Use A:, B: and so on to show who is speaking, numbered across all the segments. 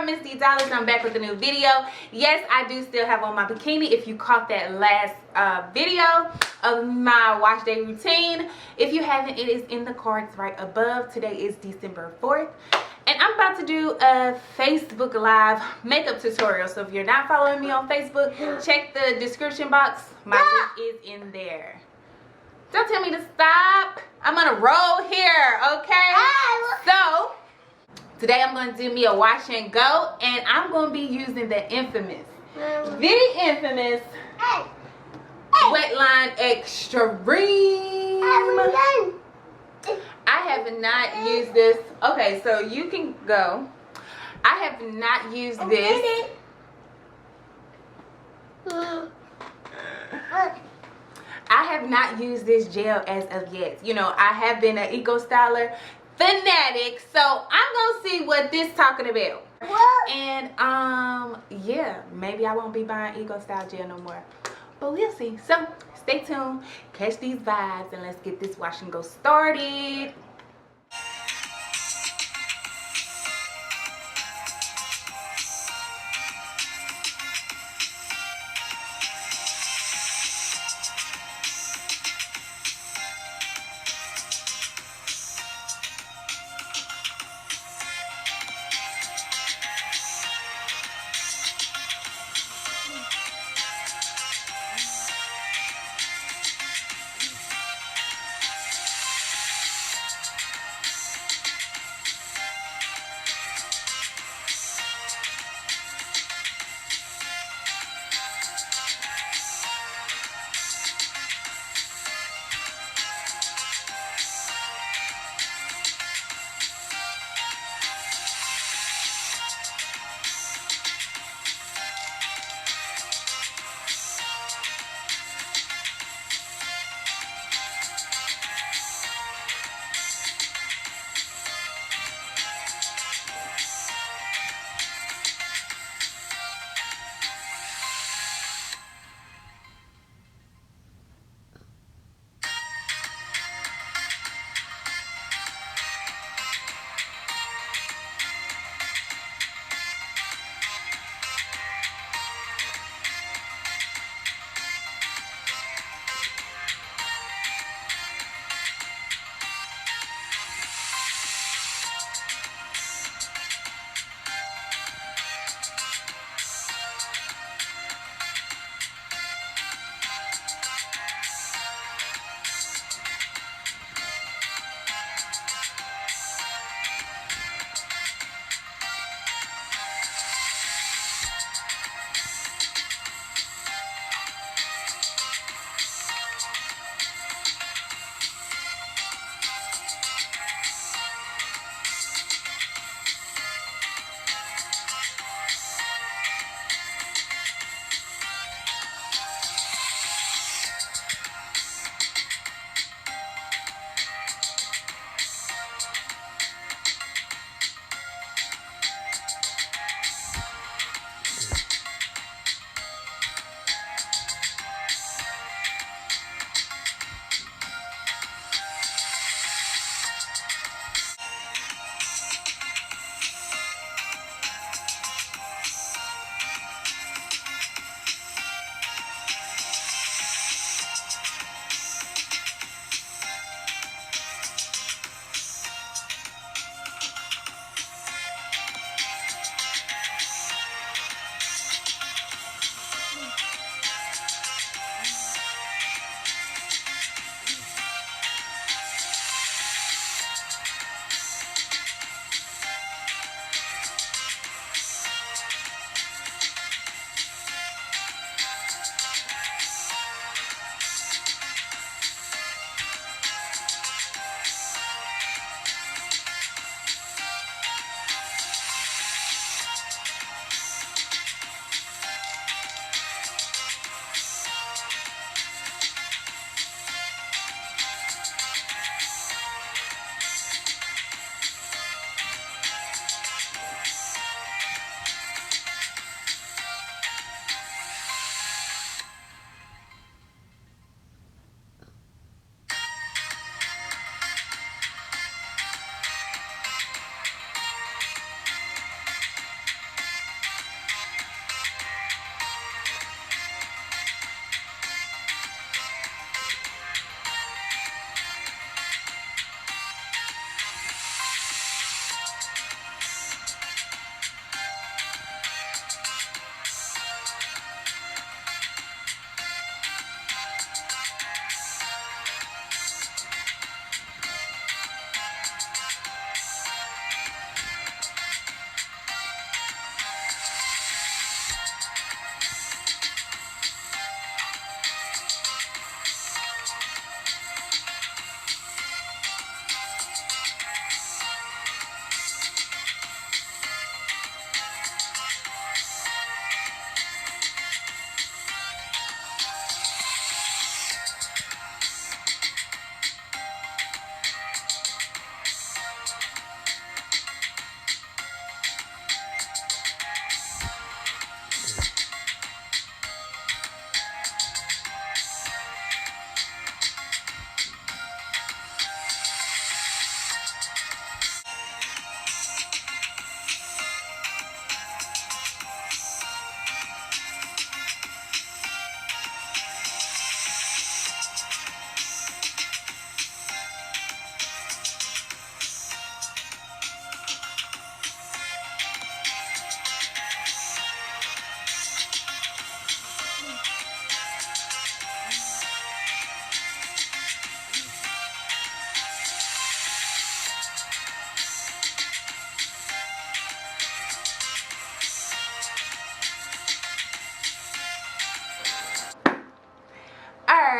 A: girl, Miss D Dollars. I'm back with a new video. Yes, I do still have on my bikini. If you caught that last video of my wash day routine, if you haven't, it is in the cards right above. Today is December 4th. And I'm about to do a Facebook Live makeup tutorial. So if you're not following me on Facebook, check the description box. My link is in there. Don't tell me to stop. I'm on a roll here, okay? So, today I'm going to do me a wash and go. And I'm going to be using the infamous, Wetline Extreme. I have not used this. Okay, so you can go. I have not used this. I have not used this gel as of yet. You know, I have been an eco styler fanatic, so I'm gonna see what this talking about. And yeah, maybe I won't be buying eco style gel no more, but we'll see. So stay tuned, catch these vibes, and let's get this wash and go started.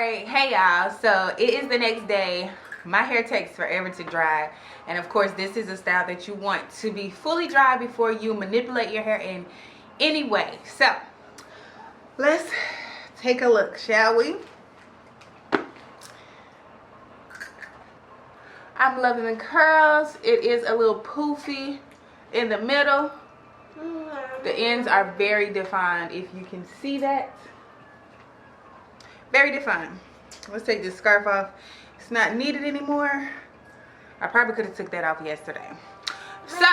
A: Alright, hey y'all, so it is the next day. My hair takes forever to dry, and of course this is a style that you want to be fully dry before you manipulate your hair in any way. So let's take a look, shall we? I'm loving the curls. It is a little poofy in the middle. The ends are very defined, if you can see that. Very defined. Let's take this scarf off. It's not needed anymore. I probably could have took that off yesterday. So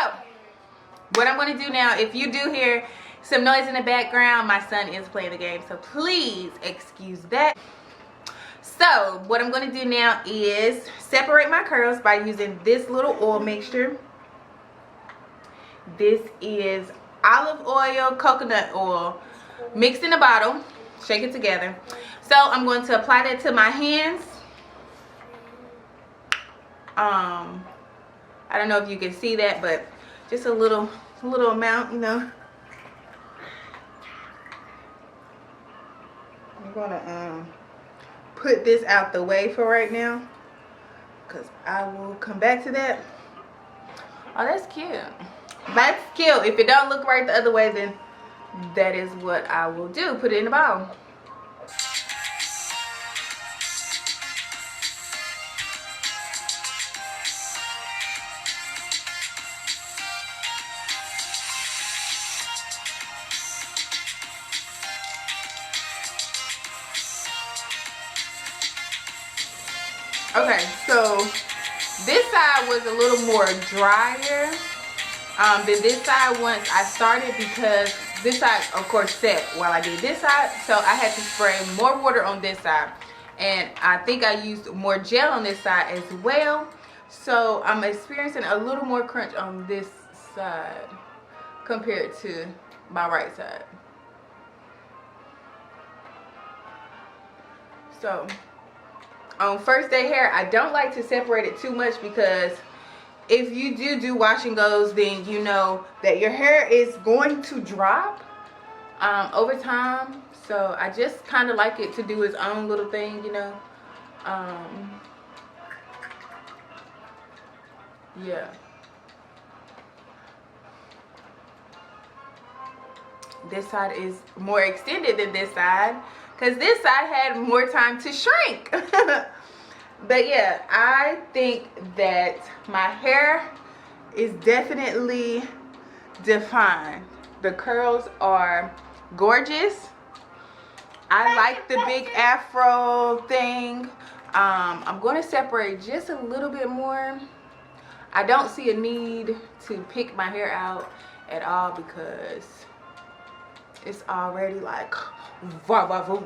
A: what I'm going to do now, if you do hear some noise in the background, my son is playing the game, so please excuse that. So what I'm going to do now is separate my curls by using this little oil mixture. This is olive oil, coconut oil mixed in a bottle. Shake it together. So I'm going to apply that to my hands. I don't know if you can see that, but just a little amount, you know. I'm gonna put this out the way for right now, because I will come back to that. Oh, that's cute. That's cute. If it don't look right the other way, then that is what I will do. Put it in the bowl. Okay, so this side was a little more drier than this side once I started, because this side of course set while I did this side, so I had to spray more water on this side, and I think I used more gel on this side as well, so I'm experiencing a little more crunch on this side compared to my right side. So on first day hair, I don't like to separate it too much, because if you do wash and goes, then you know that your hair is going to drop over time. So I just kind of like it to do its own little thing, you know. Yeah. This side is more extended than this side, because this side had more time to shrink. But yeah, I think that my hair is definitely defined. The curls are gorgeous. I like the big afro thing. I'm going to separate just a little bit more. I don't see a need to pick my hair out at all, because it's already like wah, wah, wah.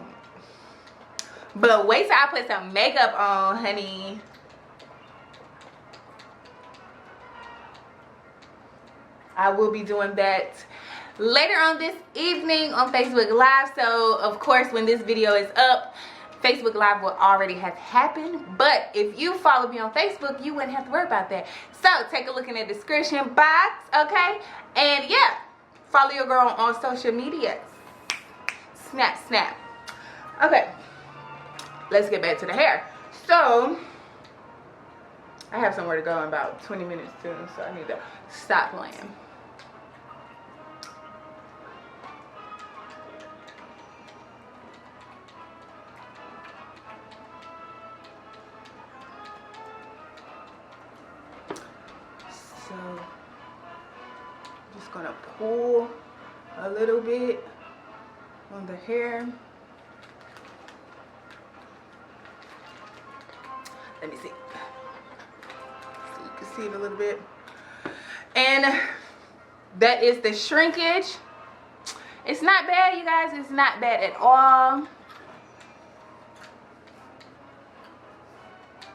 A: But wait till I put some makeup on, honey. I will be doing that later on this evening on Facebook Live. So of course when this video is up, Facebook Live will already have happened. But if you follow me on Facebook, you wouldn't have to worry about that. So take a look in the description box, okay? And yeah, follow your girl on social media. Snap, snap. Okay, let's get back to the hair. So I have somewhere to go in about 20 minutes soon, so I need to stop playing. So I'm just gonna pull a little bit on the hair. Let me see. So you can see it a little bit. And that is the shrinkage. It's not bad, you guys. It's not bad at all.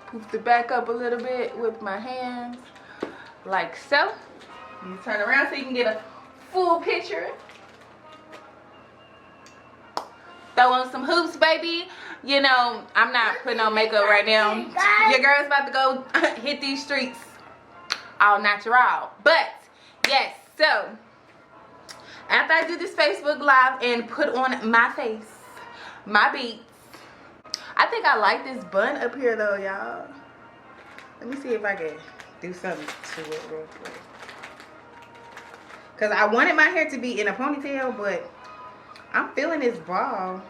A: Poof the back up a little bit with my hands, like so. Let me turn around so you can get a full picture. Throw on some hoops, baby. You know, I'm not putting on makeup right now. Your girl's about to go hit these streets all natural. But yes, so after I do this Facebook Live and put on my face, my beats, I think I like this bun up here though, y'all. Let me see if I can do something to it real quick. Cause I wanted my hair to be in a ponytail, but I'm feeling this ball.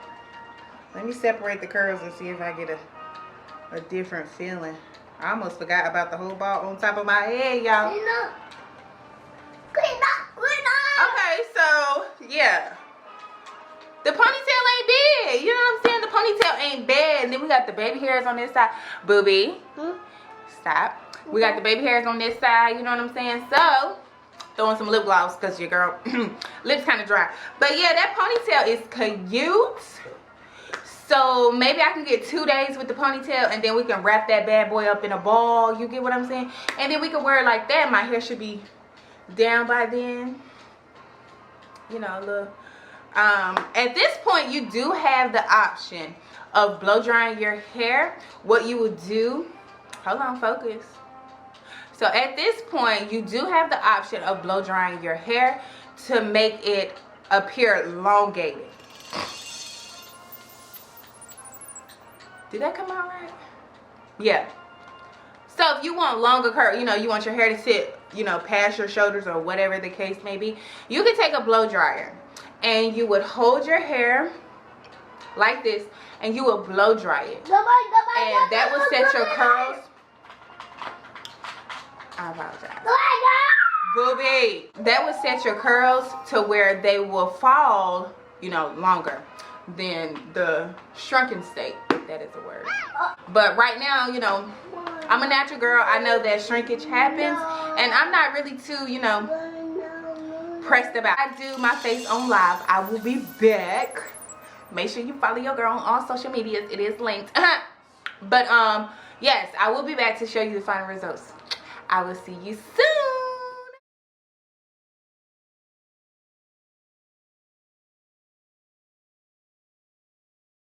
A: Let me separate the curls and see if I get a different feeling. I almost forgot about the whole ball on top of my head, y'all. Okay, so yeah. The ponytail ain't bad. You know what I'm saying? The ponytail ain't bad. And then we got the baby hairs on this side. Booby. Stop. We got the baby hairs on this side. You know what I'm saying? So, throwing some lip gloss because your girl lips kind of dry. But yeah, that ponytail is cute. So maybe I can get 2 days with the ponytail and then we can wrap that bad boy up in a ball. You get what I'm saying? And then we can wear it like that. My hair should be down by then. You know, look. At this point, you do have the option of blow drying your hair. What you would do, hold on, focus. So at this point, you do have the option of blow drying your hair to make it appear elongated. Did that come out right? Yeah. So if you want longer curl, you know, you want your hair to sit, you know, past your shoulders or whatever the case may be, you can take a blow dryer and you would hold your hair like this and you would blow dry it. And that would set your curls. I apologize. Booby. That would set your curls to where they will fall, you know, longer than the shrunken state, if that is a word. But right now, you know, I'm a natural girl. I know that shrinkage happens and I'm not really too, you know, pressed about it. I do my face on live. I will be back. Make sure you follow your girl on all social medias. It is linked. But yes, I will be back to show you the final results. I will see you soon.